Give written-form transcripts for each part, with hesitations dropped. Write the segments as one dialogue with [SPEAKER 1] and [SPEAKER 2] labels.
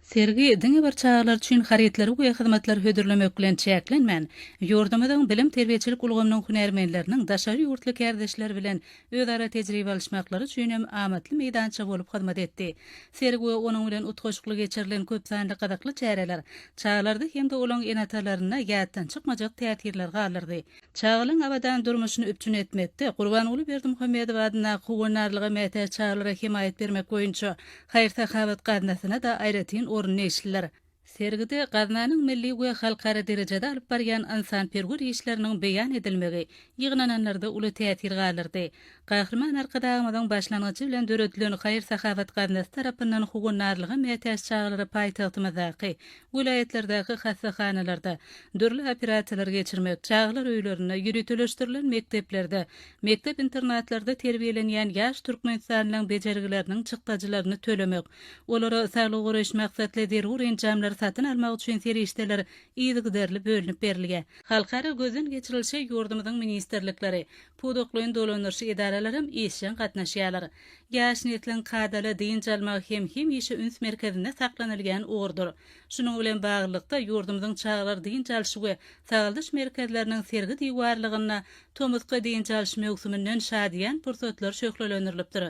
[SPEAKER 1] Sergi diňe bir çağlar üçin haritleri we hyzmatlar hödürlemek bilen çäklenmän, ýurdumyzyň bilim terbiýeçilik ulgamynyň hünärmenleriniň daşary ýurtly kärdeşler bilen özara tejribe alşmaklary üçin hem amatly meýdança bolup hyzmat etdi. Sergi onuň bilen utgaşykly geçirilen köp sanly gadakly çäreler çağlarda hem-de olaň enatalaryna ýatdan çykmajak täsirler galyrdy. Çağlaryň abadan durmuşyny üpçün etmekde Gurbanyňly Berdimuhammedow adyna howunarlyga mätä çağlara himayet bermek boýunça haýır-sahabat gadnasyna da aýratyn orun eşliler. Sergide gaznanyň milli we halkara derejede alyp barýan insan-perwer işleriniň beýan edilmegi ýygnananlarda uly täsir galyrdy. Gahrman arkadaşymyň başlangyjy bilen döredilen haýır-sahabat gaznasy tarapyndan hugunarlyga mätäs çağlary paýtagtymyzdaky vilayatlerdäki hassahanalarda dörli operatsiýalar geçirmek, çağlar öýlerine ýürütüleşdirilen mekteplerde, mektep internatlarda terbiýelenýän ýaş türkmenistanyň bejergileriniň çykdajylaryny tölemek, olara saglyk goraýş maksatly derur enjamlar satyn almak üçin serişdeler ýygyderli bölünip berilýär. Halkara gözden geçirilşe ýurdumyzyň ministerlikleri, podoklyň dolanýarşy idaralaram işen gatnaşýarlar. Ýaş netlen kadala diň jalmak hem işe üns merkezinde saklanylýan ordur. Şunuň bilen baglykda ýurdumyzyň çağlar diň jalşy we sagaldyş merkezleriniň sergi diýwarlygyna tomuzka diň jalşy mewsümünden şadiýan pursatlar şöhrelendirilipdir.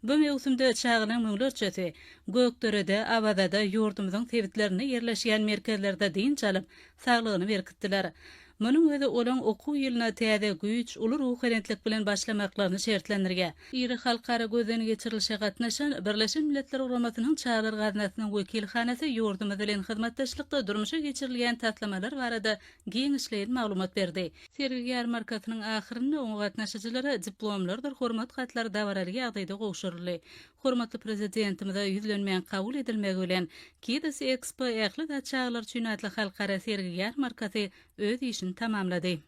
[SPEAKER 1] Bu mewsümde çağlaryň müňlerçesi Gökdörede, Abadada ýurdumyzyň tebitlerini ýerleşýän merkezlerde diň jalyp saglygyny berkitdiler. Munyň özi olaň okuw ýylyna täze güýç, uly ruhanyetlik bilen başlamaklaryny şertlendirýär. Iri halkara gözden geçirilşe gatnaşan Birleşen Milletler Ugamasynyň çağlar gaznasynyň wekilhanasy ýurdumyz bilen hyzmatdaşlykda durmuşa geçirilýän taslamalar barada giňişleýän maglumat berdi. Sergi ýarmarkasynyň ahyrynda oň gatnaşyjylara diplomlardyr, hormat gatlary dawarary ýagdaýda gowşurly. Hormatly prezidentimize ýüzlenmeýän kabul edilmegi bilen Kides Expo ähli da çağlar üçin atly halkara sergi ýarmarkasy öz işini tamamlady.